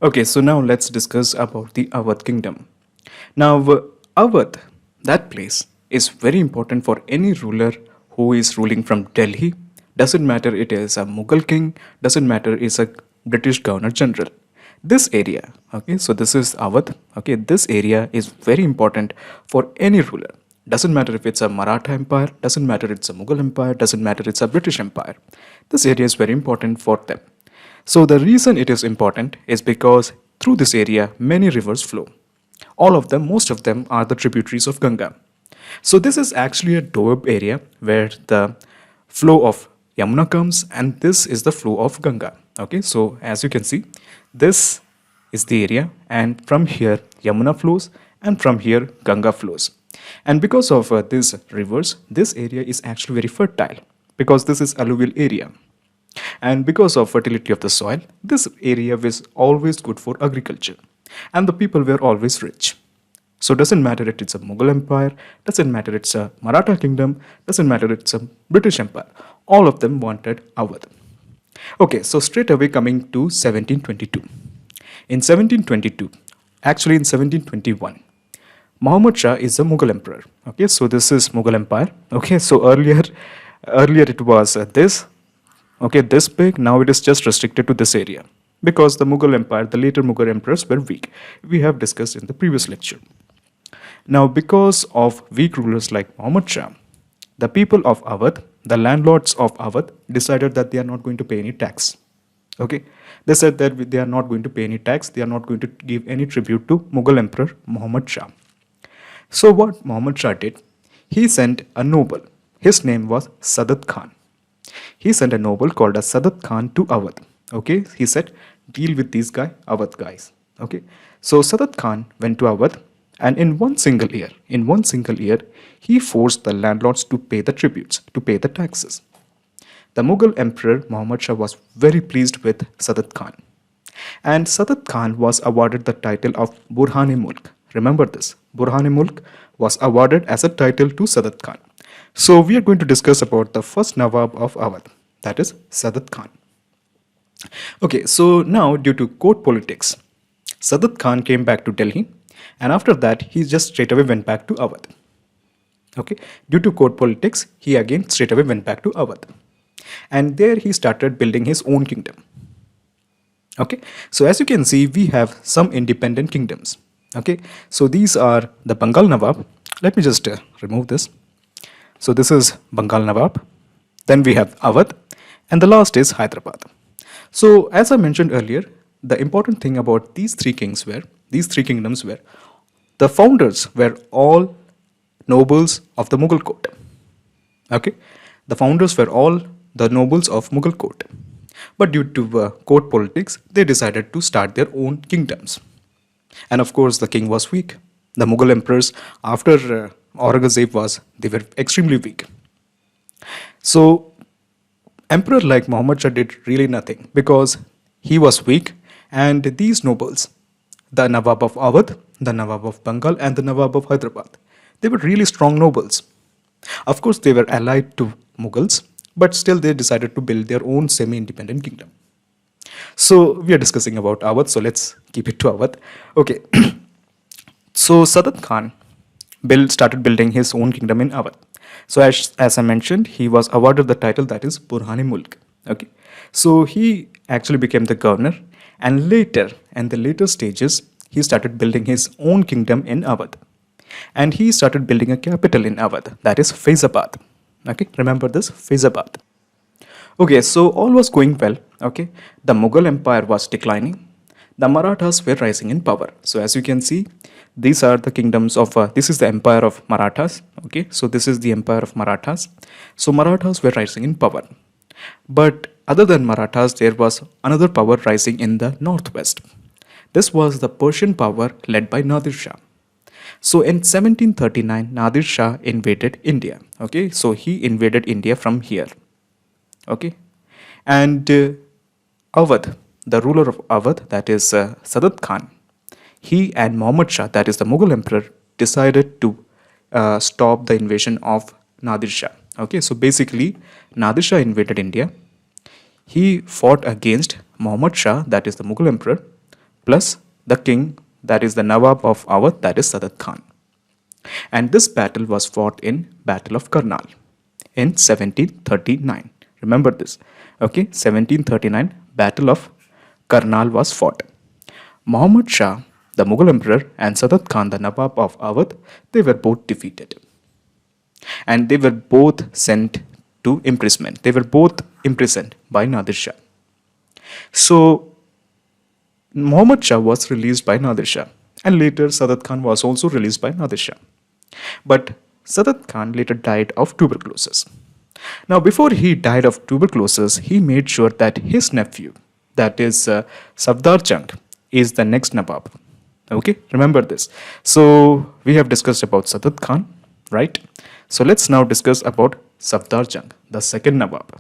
Okay, so now let's discuss about the Awadh kingdom. Now, Awadh, that place, is very important for any ruler who is ruling from Delhi. Doesn't matter it is a Mughal king, doesn't matter it's a British governor general. This area, okay, so this is Awadh, okay, this area is very important for any ruler. Doesn't matter if it's a Maratha empire, doesn't matter it's a Mughal empire, doesn't matter it's a British empire. This area is very important for them. So the reason it is important is because through this area many rivers flow. All of them, most of them are the tributaries of Ganga. So this is actually a doab area where the flow of Yamuna comes and this is the flow of Ganga. Okay, so as you can see, this is the area and from here Yamuna flows and from here Ganga flows. And because of these rivers, this area is actually very fertile because this is alluvial area. And because of fertility of the soil, this area was always good for agriculture. And the people were always rich. So doesn't matter if it's a Mughal empire, doesn't matter it's a Maratha kingdom, doesn't matter it's a British empire. All of them wanted Awadh. Okay, so straight away coming to 1722. In 1722, actually in 1721, Muhammad Shah is a Mughal emperor. Okay, so this is Mughal empire. Okay, so earlier it was this. Okay, this big. Now it is just restricted to this area because the Mughal empire, the later Mughal emperors were weak. We have discussed in the previous lecture. Now, because of weak rulers like Muhammad Shah, the people of Awadh, the landlords of Awadh, decided that they are not going to pay any tax. Okay, they said that they are not going to pay any tax, they are not going to give any tribute to Mughal Emperor Muhammad Shah. So, what Muhammad Shah did, he sent a noble. His name was Sadat Khan. He sent a noble called as Sadat Khan to Awadh. Okay, he said, deal with these Awadh guys. Okay, so Sadat Khan went to Awadh, and in one single year, he forced the landlords to pay the tributes, to pay the taxes. The Mughal Emperor Muhammad Shah was very pleased with Sadat Khan. And Sadat Khan was awarded the title of Burhan-e-Mulk. Remember this, Burhan-e-Mulk was awarded as a title to Sadat Khan. So we are going to discuss about the first Nawab of Awadh, that is Sadat Khan. Okay, so now due to court politics, Sadat Khan came back to Delhi and after that he just straight away went back to Awadh. Okay, due to court politics, he again straight away went back to Awadh. And there he started building his own kingdom. Okay, so as you can see, we have some independent kingdoms. Okay, so these are the Bengal Nawab. Let me just remove this. So this is Bengal Nawab. Then we have Awadh. And the last is Hyderabad. So as I mentioned earlier, the important thing about these three kingdoms were, the founders were all nobles of the Mughal court. Okay, the founders were all the nobles of Mughal court. But due to court politics, they decided to start their own kingdoms. And of course, the king was weak. The Mughal emperors, after Aurangzeb they were extremely weak. So, emperor like Muhammad Shah did really nothing because he was weak, and these nobles, the Nawab of Awadh, the Nawab of Bengal, and the Nawab of Hyderabad, they were really strong nobles. Of course, they were allied to Mughals, but still they decided to build their own semi-independent kingdom. So we are discussing about Awadh, so let's keep it to Awadh. Okay, so Sadat Khan started building his own kingdom in Awadh. So as I mentioned, he was awarded the title that is Burhan-e-Mulk. Okay, so he actually became the governor, and later, in the later stages, he started building his own kingdom in Awadh. And he started building a capital in Awadh, that is Faizabad. Okay, remember this, Faizabad. Okay, so all was going well. Okay, the Mughal Empire was declining. The Marathas were rising in power. So as you can see, these are the kingdoms of, this is the empire of Marathas. Okay, so this is the empire of Marathas. So Marathas were rising in power. But other than Marathas, there was another power rising in the northwest. This was the Persian power led by Nadir Shah. So in 1739, Nadir Shah invaded India. Okay, so he invaded India from here. Okay, and Awadh, the ruler of Awadh, that is Sadat Khan, he and Muhammad Shah, that is the Mughal emperor, decided to stop the invasion of Nadir Shah. Okay, so basically Nadir Shah invaded India. He fought against Muhammad Shah, that is the Mughal emperor, plus the king, that is the Nawab of Awadh, that is Sadat Khan. And this battle was fought in Battle of Karnal in 1739. Remember this. Okay, 1739 Battle of Karnal was fought. Muhammad Shah, the Mughal emperor, and Sadat Khan, the Nawab of Awadh, they were both defeated. And they were both sent to imprisonment. They were both imprisoned by Nadir Shah. So Muhammad Shah was released by Nadir Shah, and later Sadat Khan was also released by Nadir Shah. But Sadat Khan later died of tuberculosis. Now, before he died of tuberculosis, he made sure that his nephew, that is Safdar Jung, is the next Nawab. Okay, remember this. So, we have discussed about Sadat Khan, right? So, let's now discuss about Safdar Jung, the second Nawab.